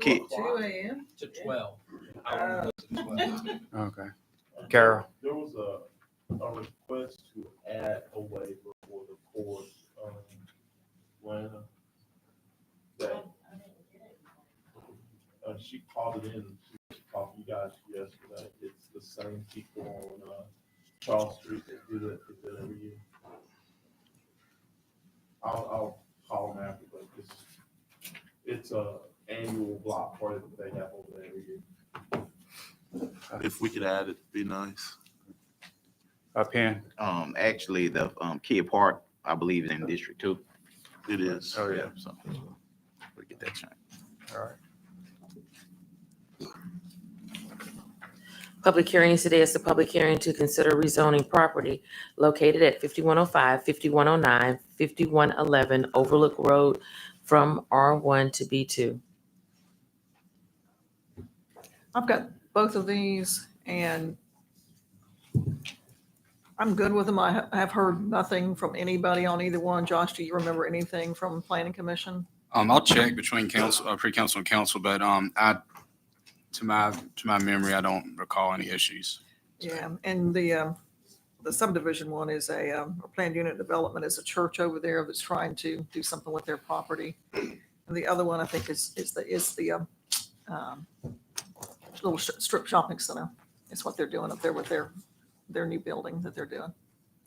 Kid. 2 a.m. to 12. I want to go to 12. Okay. Carol. There was a request to add a waiver for the court, when that, she called it in, she called you guys yesterday. It's the same people on, Charles Street that do that every year. I'll call them after, but it's a annual block party that they have over there every year. If we could add it, it'd be nice. Penn. Actually, the Kid Park, I believe, is in District 2. It is. Oh, yeah. So we get that changed. All right. Public hearings today is the public hearing to consider rezoning property located at 5105, 5109, 5111 Overlook Road from R1 to B2. I've got both of these and I'm good with them. I have heard nothing from anybody on either one. Josh, do you remember anything from Planning Commission? I'll check between council, pre-council and council, but to my memory, I don't recall any issues. Yeah, and the subdivision one is a planned unit development is a church over there that's trying to do something with their property. And the other one I think is the little strip shopping center. It's what they're doing up there with their new building that they're doing.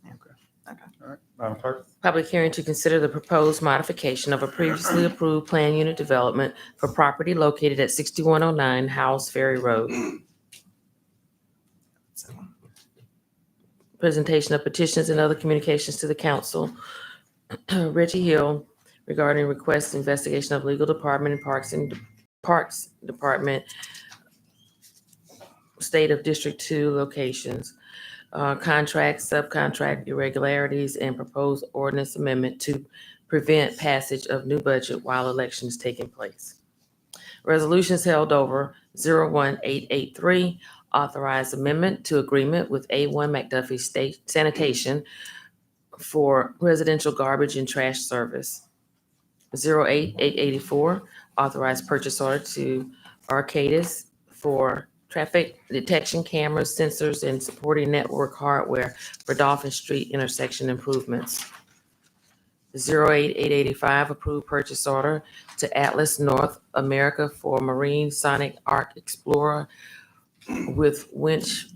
Okay. All right. Madam Clerk. Public hearing to consider the proposed modification of a previously approved plan unit development for property located at 6109 Howes Ferry Road. Presentation of petitions and other communications to the council. Reggie Hill regarding request investigation of legal department and Parks Department, state of District 2 locations. Contract, subcontract irregularities, and proposed ordinance amendment to prevent passage of new budget while election is taking place. Resolutions held over 01883, authorized amendment to agreement with A1 McDuffie State Sanitation for residential garbage and trash service. 08884, authorized purchase order to Arcadis for traffic detection cameras, sensors, and supporting network hardware for Dolphin Street intersection improvements. 08885, approved purchase order to Atlas North America for Marine Sonic Arc Explorer with winch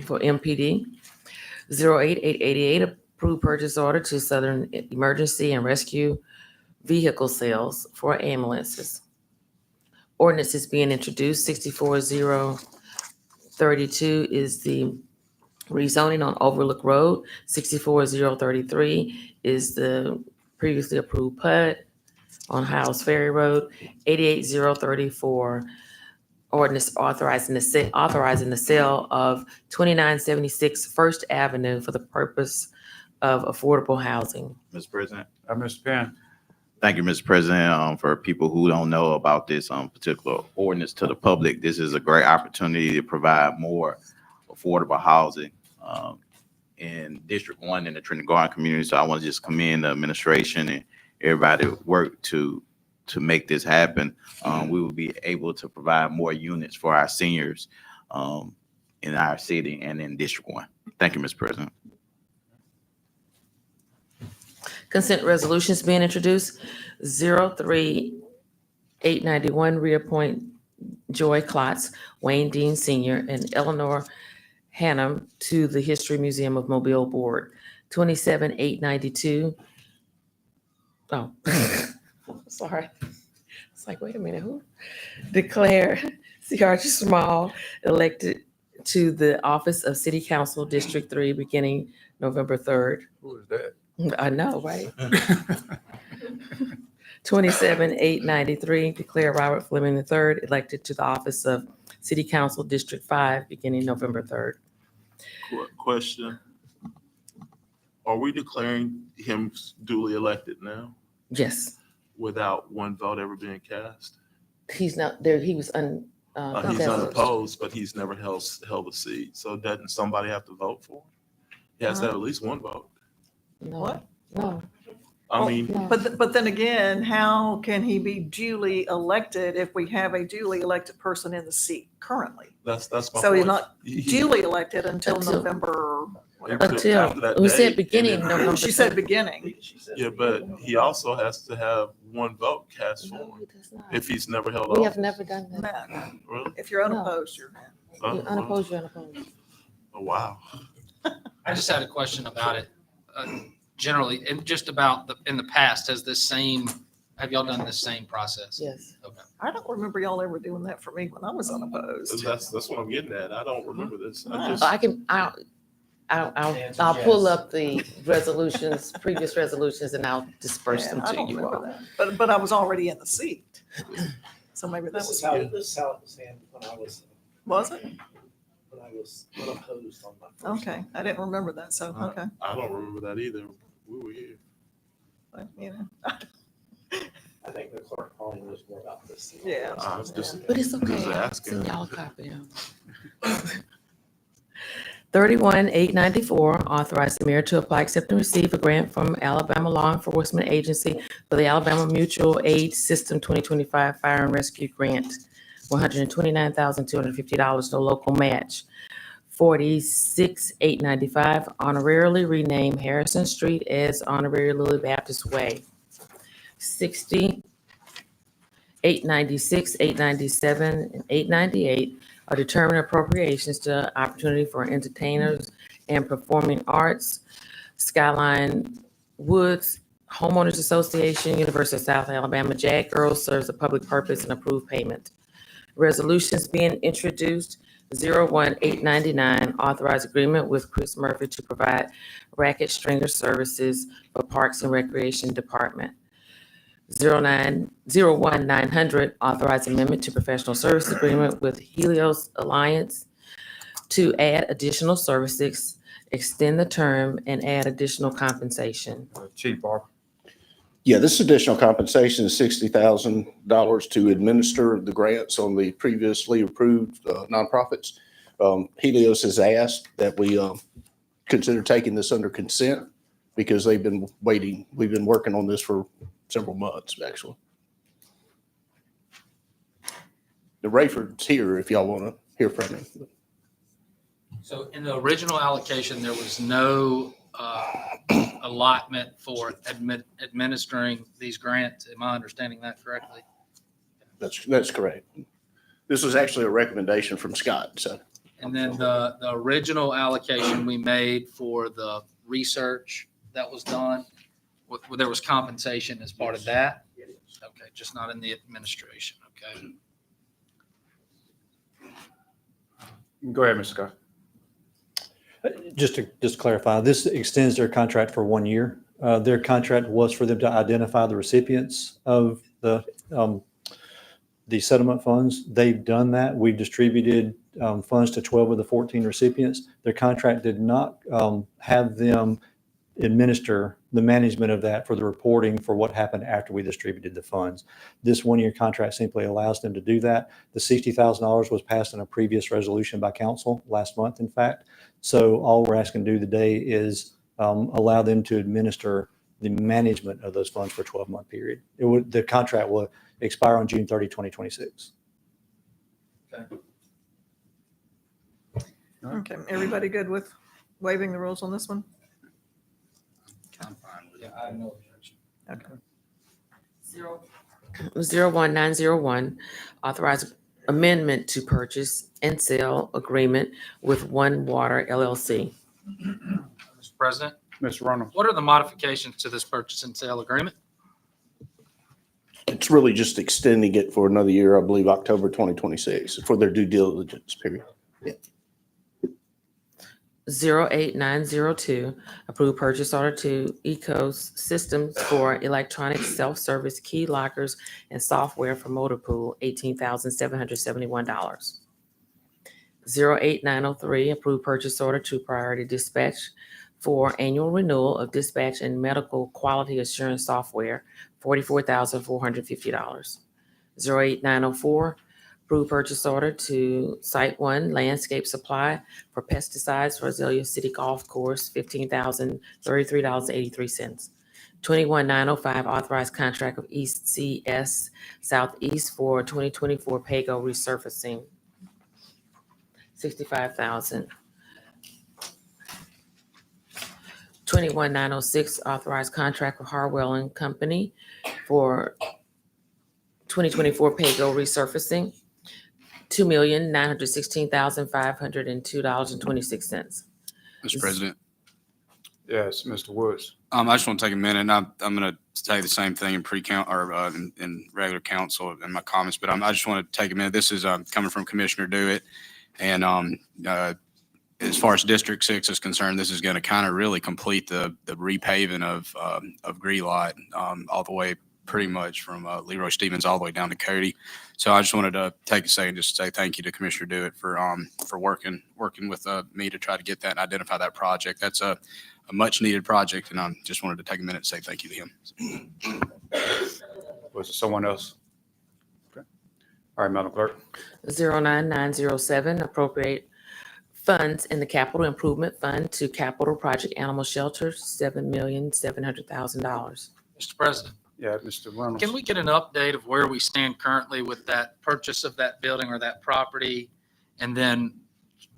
for MPD. 08888, approved purchase order to Southern Emergency and Rescue Vehicle Sales for ambulances. Ordinance is being introduced. 64032 is the rezoning on Overlook Road. 64033 is the previously approved PUD on Howes Ferry Road. 88034, ordinance authorizing the sale of 2976 First Avenue for the purpose of affordable housing. Mr. President. Mr. Penn. Thank you, Mr. President. For people who don't know about this particular ordinance to the public, this is a great opportunity to provide more affordable housing in District 1 in the Trinity Garden community. So I want to just commend the administration and everybody who worked to make this happen. We will be able to provide more units for our seniors in our city and in District 1. Thank you, Mr. President. Consent resolutions being introduced. 03891, reappoint Joy Klotz, Wayne Dean Sr., and Eleanor Hannum to the History Museum of Mobile Board. 27892. Oh, sorry. It's like, wait a minute, who? Declare C. Archie Small elected to the office of City Council District 3 beginning November 3rd. Who is that? I know, right? 27893, declare Robert Fleming III elected to the office of City Council District 5 beginning November 3rd. Question. Are we declaring him duly elected now Yes, without one vote ever being cast? he's not there. He was He's unopposed, but he's never held a seat. So doesn't somebody have to vote for him? He has to have at least one vote. No, What? no. I mean, But then again, how can he be duly elected if we have a duly elected person in the seat currently? that's my point. So he's not He- duly elected until Until- November, whatever. Until after Until, that we date, said and beginning then- November. She said beginning. Yeah, but he also has to have one vote cast for No, him he does not. if he's never held We have office. never done that. No, Really? if you're unopposed, you're. Oh, You're unopposed, you're unopposed. oh, wow. I just had a question about it. Generally, and just about in the past, have y'all done this same process? Yes. Okay. I don't remember y'all ever doing that for me when I was unopposed. That's what I'm getting at. I don't remember this. I Ah. just, I'll pull up the resolutions, previous resolutions, and I'll disperse Yeah, them I to don't you remember all. that. But I was already in the seat. So maybe that This was is how, good. this is how it was handled when I was unopposed on my first. Okay, I didn't remember that, so, Uh, okay. I don't remember that either. We were here. But, you know, I think the clerk probably knows more about this. than I Yeah. do. I was just- But it's okay. Just I'll asking. send y'all a copy. 31-894, authorize the mayor to apply, accept, and receive a grant from Alabama Law Enforcement Agency for the Alabama Mutual Aid System 2025 Fire and Rescue Grant, $129,250, no local match. 46-895, honorarily rename Harrison Street as Honorary Lily Baptist Way. 60-896, 897, and 898 are determined appropriations to Opportunity for Entertainers and Performing Arts, Skyline Woods Homeowners Association, University of South Alabama JAG Girls serves a public purpose and approved payment. Resolutions being introduced, 01899, authorized agreement with Chris Murphy to provide racket stringer services for Parks and Recreation Department. 01900, authorized amendment to professional service agreement with Helios Alliance to add additional services, extend the term, and add additional compensation. Chief Barber. Yeah, this additional compensation is $60,000 to administer the grants on the previously approved nonprofits. Helios has asked that we consider taking this under consent because they've been waiting. We've been working on this for several months, actually. The Rayford's here if y'all want to hear from him. So in the original allocation, there was no allotment for administering these grants. Am I understanding that correctly? That's correct. This was actually a recommendation from Scott, so. And then the original allocation we made for the research that was done, there was compensation as part of that? Okay, just not in the administration, okay? Go ahead, Mr. Scott. Just to clarify, this extends their contract for 1 year. Their contract was for them to identify the recipients of the settlement funds. They've done that. We've distributed funds to 12 of the 14 recipients. Their contract did not have them administer the management of that for the reporting for what happened after we distributed the funds. This 1 year contract simply allows them to do that. The $60,000 was passed in a previous resolution by council last month, in fact. So all we're asking to do today is allow them to administer the management of those funds for a 12-month period. The contract will expire on June 30, 2026. okay, everybody good with waiving the rules on this one? I'm fine with it. I have no objection. Okay. 01901, authorized amendment to purchase and sale agreement with One Water LLC. Mr. President, Mr. Ronald. what are the modifications to this purchase and sale agreement? It's really just extending it for another year, I believe, October 2026, for their due diligence period. 08902, approved purchase order to Ecos Systems for electronic self-service key lockers and software for motor pool, $18,771. 08903, approved purchase order to Priority Dispatch for annual renewal of dispatch and medical quality assurance software, $44,450. 08904, approved purchase order to Site One Landscape Supply for pesticides for Azalea City Golf Course, $15,033.83. 21905, authorized contract of East CS Southeast for 2024 Pago resurfacing, 65,000. 21906, authorized contract with Harwell and Company for 2024 Pago resurfacing, $2,916,502.26. Mr. President, Yes, Mr. Woods. I just want to take a minute, and I'm going to say the same thing in in regular council in my comments, but I just want to take a minute. This is coming from Commissioner Dewitt, and as far as District 6 is concerned, this is going to kind of really complete the repaving of Greenlight all the way pretty much from Leroy Stevens all the way down to Cody. So I just wanted to take a second just to say thank you to Commissioner Dewitt for working with me to try to get that and identify that project. That's a much needed project, and I just wanted to take a minute to say thank you to him. Was it someone else? Okay. All right, Madam Clerk. 09907, appropriate funds in the capital improvement fund to capital project animal shelter, $7,700,000. Mr. President, Yeah, Mr. Reynolds. can we get an update of where we stand currently with that purchase of that building or that property? And then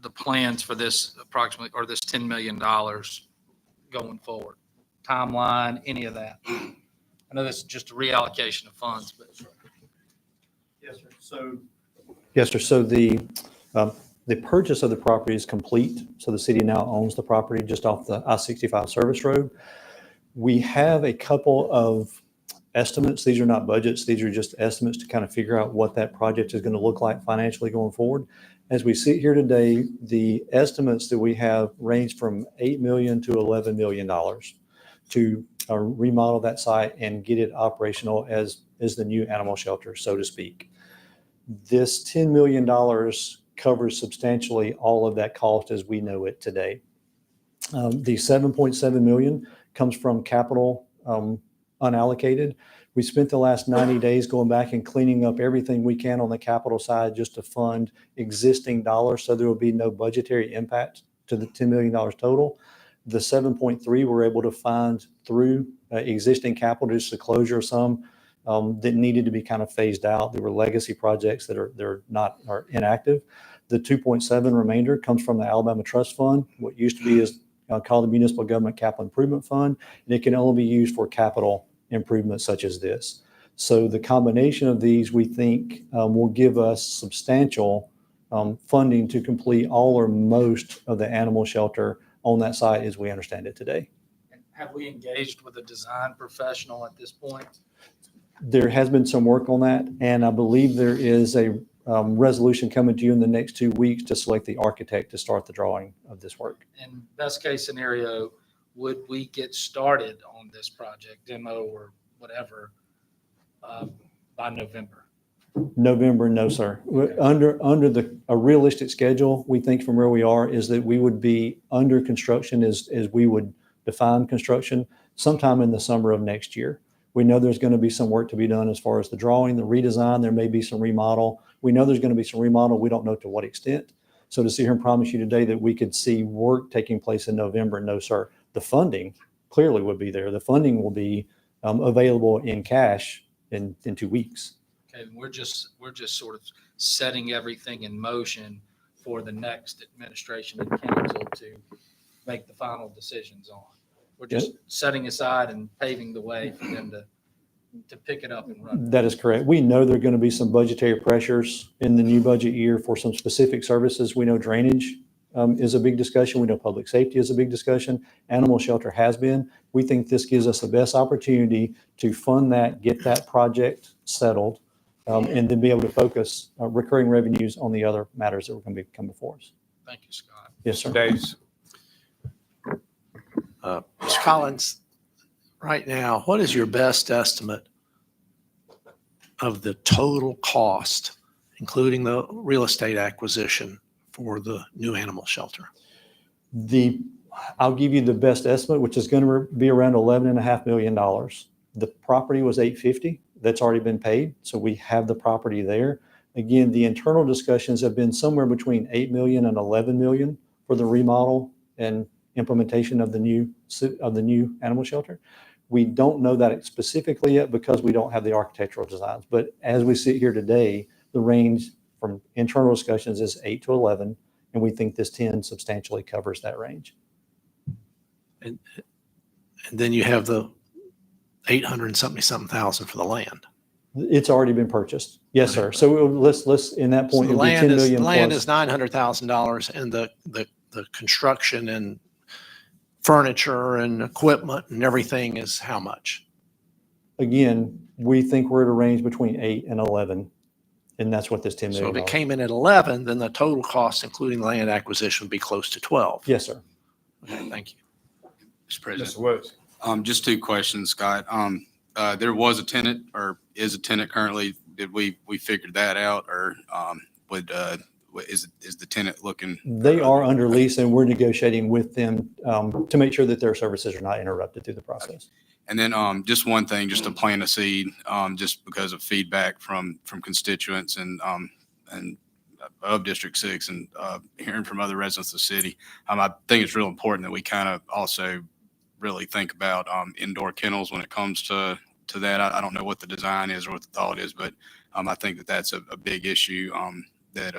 the plans for this approximately, or this $10 million going forward? Timeline, any of that? I know this is just a reallocation of funds, but. Yes, sir. So Yes, sir. So the purchase of the property is complete. So the city now owns the property just off the I-65 service road. We have a couple of estimates. These are not budgets. These are just estimates to kind of figure out what that project is going to look like financially going forward. As we sit here today, the estimates that we have range from $8 million to $11 million to remodel that site and get it operational as the new animal shelter, so to speak. This $10 million covers substantially all of that cost as we know it today. The $7.7 million comes from capital unallocated. We spent the last 90 days going back and cleaning up everything we can on the capital side just to fund existing dollars, so there will be no budgetary impact to the $10 million total. The 7.3 we're able to find through existing capital, just the closure of some that needed to be kind of phased out. There were legacy projects that are inactive. The 2.7 remainder comes from the Alabama Trust Fund, what used to be is called the Municipal Government Capital Improvement Fund, and it can only be used for capital improvements such as this. So the combination of these, we think, will give us substantial funding to complete all or most of the animal shelter on that site as we understand it today. Have we engaged with a design professional at this point? There has been some work on that, and I believe there is a resolution coming to you in the next 2 weeks to select the architect to start the drawing of this work. And best case scenario, would we get started on this project, demo or whatever, by November? November, no, sir. Under a realistic schedule, we think from where we are is that we would be under construction as we would define construction sometime in the summer of next year. We know there's going to be some work to be done as far as the drawing, the redesign. There may be some remodel. We know there's going to be some remodel. We don't know to what extent. So to sit here and promise you today that we could see work taking place in November, no, sir. The funding clearly would be there. The funding will be available in cash in 2 weeks. Okay, we're just sort of setting everything in motion for the next administration and council to make the final decisions on. We're just setting aside and paving the way for them to pick it up and run. That is correct. We know there are going to be some budgetary pressures in the new budget year for some specific services. We know drainage is a big discussion. We know public safety is a big discussion. Animal shelter has been. We think this gives us the best opportunity to fund that, get that project settled, and then be able to focus recurring revenues on the other matters that are going to come before us. Thank you, Scott. Yes, sir. Days. Mr. Collins, right now, what is your best estimate of the total cost, including the real estate acquisition for the new animal shelter? I'll give you the best estimate, which is going to be around $11.5 million. The property was $850. That's already been paid. So we have the property there. Again, the internal discussions have been somewhere between $8 million and $11 million for the remodel and implementation of the new animal shelter. We don't know that specifically yet because we don't have the architectural designs. But as we sit here today, the range from internal discussions is 8 to 11, and we think this 10 substantially covers that range. And then you have the 800 and something thousand for the land. It's already been purchased. Yes, sir. So let's in that So point, the it'll be land 10 is, million the land plus. is $900,000 and the construction and furniture and equipment and everything is how much? Again, we think we're at a range between 8 and 11, and that's what this $10 So if million. it came in at 11, then the total cost, including land acquisition, would be close to 12. Yes, sir. Okay, thank you. Mr. President. Mr. Woods. Just two questions, Scott. There was a tenant or is a tenant currently. Did we figured that out or is the tenant looking? They are under lease, and we're negotiating with them to make sure that their services are not interrupted through the process. And then just one thing, just to plant a seed, just because of feedback from constituents and of District 6 and hearing from other residents of the city. I think it's real important that we kind of also really think about indoor kennels when it comes to that. I don't know what the design is or what the thought is, but I think that that's a big issue that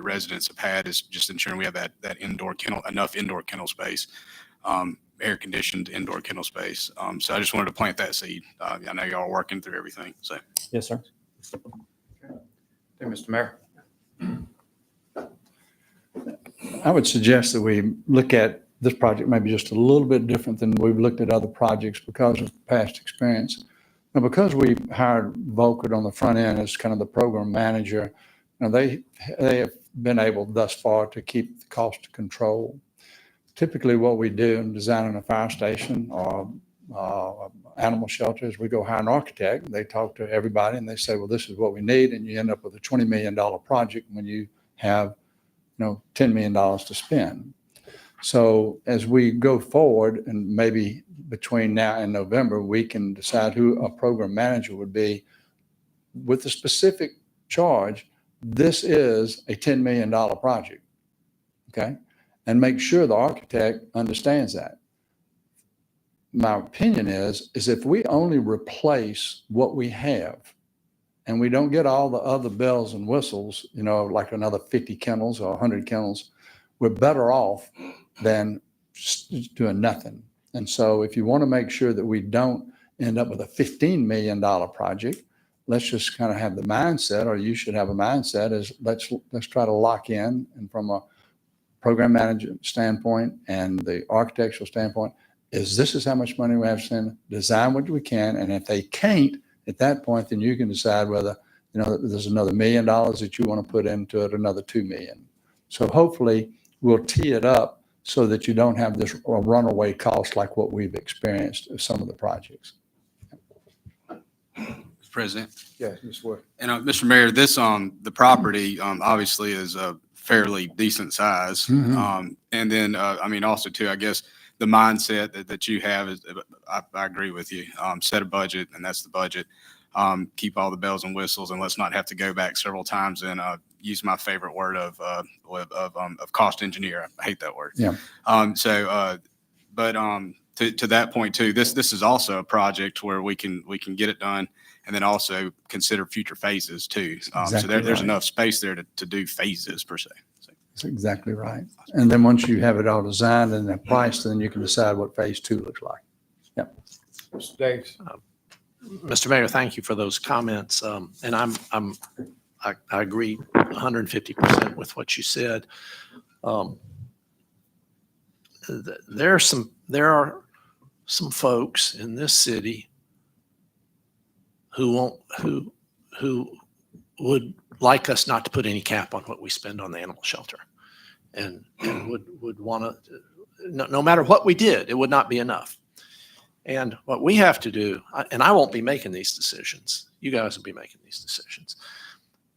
residents have had, is just ensuring we have that indoor kennel, enough indoor kennel space, air conditioned indoor kennel space. So I just wanted to plant that seed. I know y'all are working through everything. So Yes, sir. Hey, Mr. Mayor. I would suggest that we look at this project maybe just a little bit different than we've looked at other projects because of past experience. Now, because we hired Volkert on the front end as kind of the program manager, they have been able thus far to keep the cost control. Typically what we do in designing a fire station or animal shelter is we go hire an architect. They talk to everybody and they say, well, this is what we need. And you end up with a $20 million project when you have $10 million to spend. So as we go forward, and maybe between now and November, we can decide who a program manager would be with a specific charge. This is a $10 million project, okay? And make sure the architect understands that. My opinion is if we only replace what we have and we don't get all the other bells and whistles, like another 50 kennels or 100 kennels, we're better off than just doing nothing. And so if you want to make sure that we don't end up with a $15 million project, let's just kind of have the mindset, or you should have a mindset, is let's try to lock in. And from a program management standpoint and the architectural standpoint, this is how much money we have to spend, design what we can. And if they can't, at that point, then you can decide whether, there's another $1 million that you want to put into it, another $2 million. So hopefully we'll tee it up so that you don't have this runaway cost like what we've experienced with some of the projects. Mr. President. Yes, Mr. Wood. And Mr. Mayor, this the property obviously is a fairly decent size. Mhm. And then also too, I guess the mindset that you have is, I agree with you. Set a budget, and that's the budget. Keep all the bells and whistles, and let's not have to go back several times and use my favorite word of cost engineer. I hate that word. Yeah. But to that point too, this is also a project where we can get it done, and then also consider future phases too. So Exactly there's right. enough space there to do phases per se. So, That's exactly right. And then once you have it all designed and the price, then you can decide what phase 2 looks like. Mr. Davis. Mr. Mayor, thank you for those comments. And I agree 150% with what you said. There are some folks in this city who would like us not to put any cap on what we spend on the animal shelter, and would want to, no matter what we did, it would not be enough. And what we have to do, and I won't be making these decisions, you guys will be making these decisions,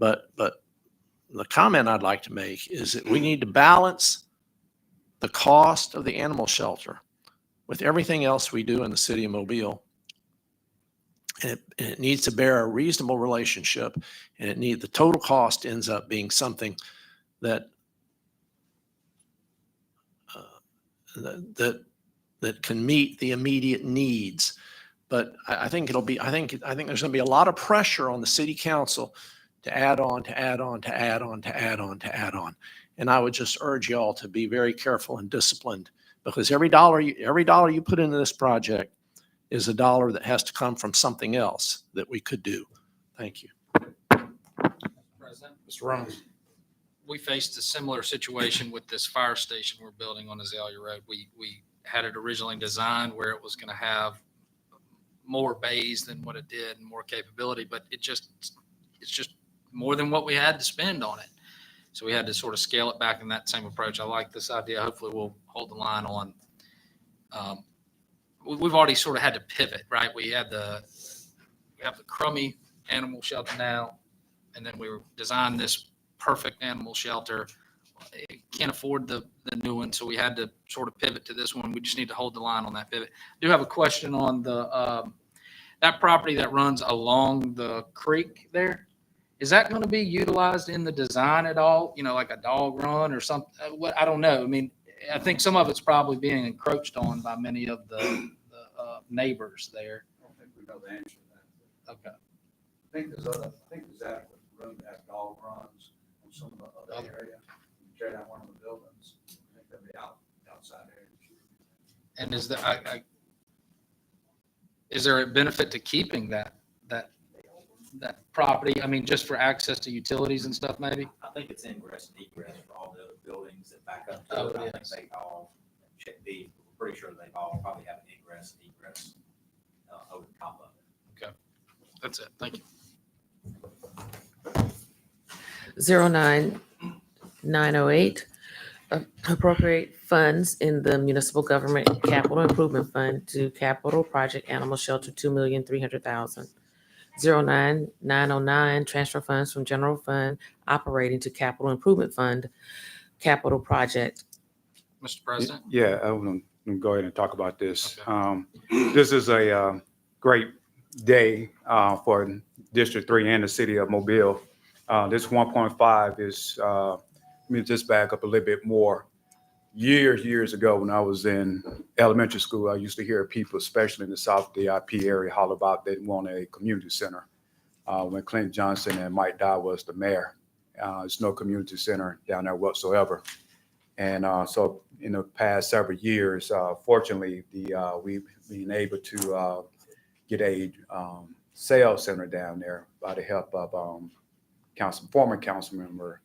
but the comment I'd like to make is that we need to balance the cost of the animal shelter with everything else we do in the city of Mobile. And it needs to bear a reasonable relationship, and the total cost ends up being something that that can meet the immediate needs But I think I think there's going to be a lot of pressure on the city council to add on, to add on, to add on, to add on, to add on. And I would just urge y'all to be very careful and disciplined, because every dollar you put into this project is a dollar that has to come from something else that we could do. Thank you. President, Mr. Reynolds. we faced a similar situation with this fire station we're building on Azalea Road. We had it originally designed where it was going to have more bays than what it did and more capability, but it's just more than what we had to spend on it. So we had to sort of scale it back in that same approach. I like this idea. Hopefully we'll hold the line on. We've already sort of had to pivot, right? We have the crummy animal shelter now, and then we designed this perfect animal shelter. Can't afford the new one, so we had to sort of pivot to this one. We just need to hold the line on that pivot. I do have a question on that property that runs along the creek there. Is that going to be utilized in the design at all? You know, like a dog run or something? What, I don't know. I mean, I think some of it's probably being encroached on by many of the neighbors there. I don't think we know the answer to that. Okay. I think there's adequate room to have dog runs on some of the other area. Tear down one of the buildings, I think they'll be outside areas. And is there a benefit to keeping that property? I mean, just for access to utilities and stuff, maybe? I think it's ingress and egress for all the other buildings that back up Oh, to it. I think yes. they all check B. We're pretty sure they all probably have an ingress and egress over the top of it. Okay. That's it. Thank you. 09908, appropriate funds in the Municipal Government Capital Improvement Fund to Capital Project Animal Shelter, $2,300,000. 09909, transfer funds from General Fund Operating to Capital Improvement Fund, Capital Project. Mr. President? Yeah, I want to go ahead and talk about this. Okay. This is a great day for District 3 and the city of Mobile. This 1.5 is, let me just back up a little bit more. Years ago, when I was in elementary school, I used to hear people, especially in the South DIP area, holler about they want a community center. When Clint Johnson and Mike Dye was the mayor, there's no community center down there whatsoever. And so in the past several years, fortunately, we've been able to get a sales center down there by the help of former council member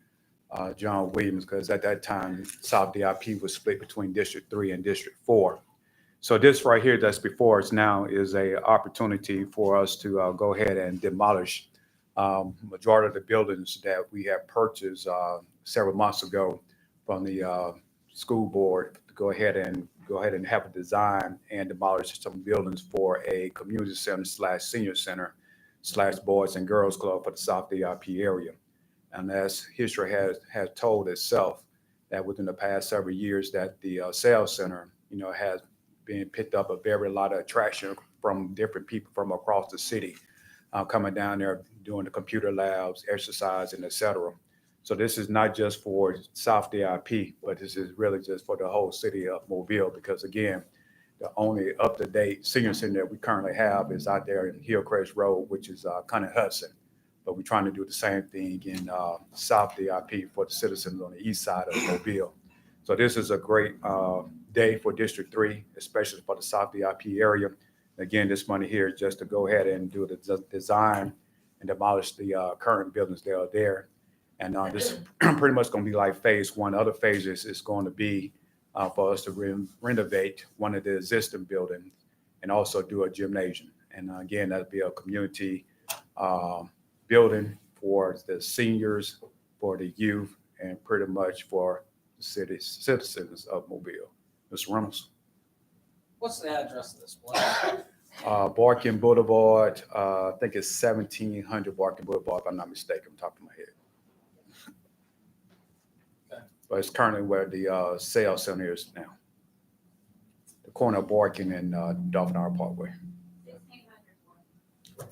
John Williams, because at that time, South DIP was split between District 3 and District 4. So this right here that's before us now is a opportunity for us to go ahead and demolish majority of the buildings that we have purchased several months ago from the school board to go ahead and have a design and demolish some buildings for a community center / senior center / boys and girls club for the South DIP area. And as history has told itself, that within the past several years that the sales center, has been picked up a very lot of attraction from different people from across the city, coming down there doing the computer labs, exercising, et cetera. So this is not just for South DIP, but this is really just for the whole city of Mobile, because again, the only up-to-date senior center that we currently have is out there in Hillcrest Road, which is Connie Hudson. But we're trying to do the same thing in South DIP for the citizens on the east side of Mobile. So this is a great day for District 3, especially for the South DIP area. Again, this money here is just to go ahead and do the design and demolish the current buildings that are there. And this is pretty much going to be like phase one. Other phases is going to be for us to renovate one of the existing buildings and also do a gymnasium. And again, that'll be a community building for the seniors, for the youth, and pretty much for the citizens of Mobile. Mr. Reynolds. What's the address of this place? Barkin Boulevard, I think it's 1700 Barkin Boulevard, if I'm not mistaken, on top of my head. Okay. But it's currently where the sales center is now. The corner of Barkin and Dolphin Hour Parkway.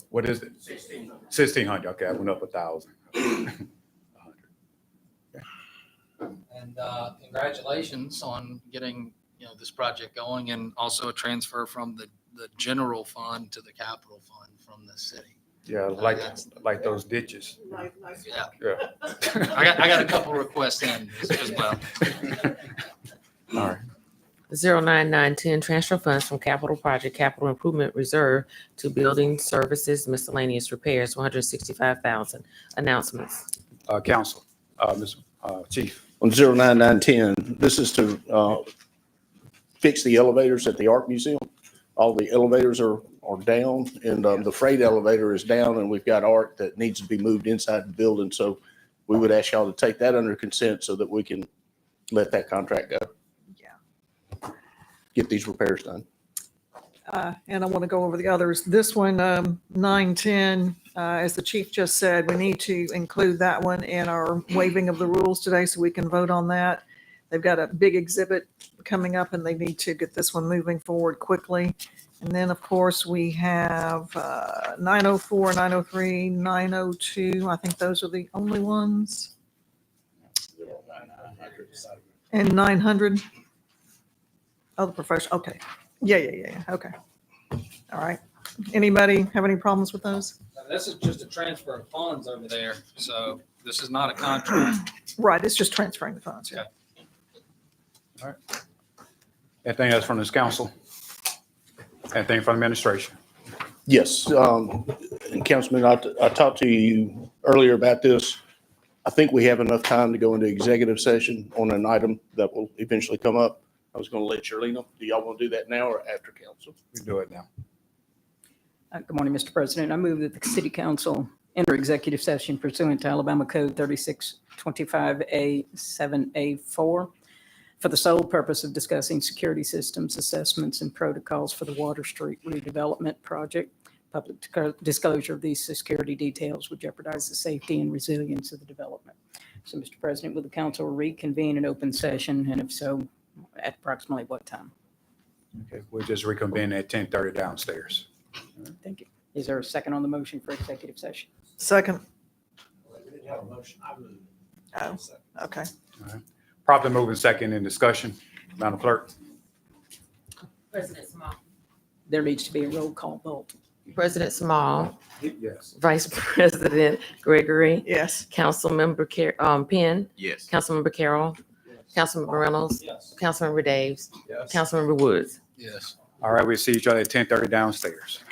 What is it? 1600. Okay, I went up 1,000. And congratulations on getting this project going, and also a transfer from the the general fund to the capital fund from the city. Yeah, like those ditches. Yeah. Yeah. I got a couple requests in as well. All right. 09910, transfer funds from capital project, capital improvement reserve to building services miscellaneous repairs, 165,000. Announcements. Council, Chief. On 09910, this is to fix the elevators at the Art Museum. All the elevators are down, and the freight elevator is down, and we've got art that needs to be moved inside the building. So we would ask y'all to take that under consent so that we can let that contract go. Yeah. Get these repairs done. And I want to go over the others. This one, 910, as the chief just said, we need to include that one in our waiving of the rules today so we can vote on that. They've got a big exhibit coming up and they need to get this one moving forward quickly. And then, of course, we have 904, 903, 902. I think those are the only ones. And 900. Oh, the professional. Okay. Yeah. Okay. All right. Anybody have any problems with those? This is just a transfer of funds over there, so this is not a contract. Right. It's just transferring the funds. Yeah. Anything else from this council? Anything from administration? Yes, and Councilman, I talked to you earlier about this. I think we have enough time to go into executive session on an item that will eventually come up. I was going to let Shirley know. Do y'all want to do that now or after council? We do it now. Good morning, Mr. President. I move that the city council enter executive session pursuant to Alabama Code 3625A7A4 for the sole purpose of discussing security systems, assessments, and protocols for the Water Street redevelopment project. Public disclosure of these security details would jeopardize the safety and resilience of the development. So, Mr. President, will the council reconvene in open session, and if so, at approximately what time? Okay, we'll just reconvene at 10:30 downstairs. Thank you. Is there a second on the motion for executive session? Second. Oh, okay. Properly moving second in discussion. Madam Clerk. President Small. There needs to be a roll call vote. President Small, Yes. Vice President Gregory, Yes. Councilmember Penn, Yes. Councilmember Carroll, Councilmember Reynolds, Yes. Councilmember Daves, Councilmember Woods. Yes. All right, we'll see each other at 10:30 downstairs.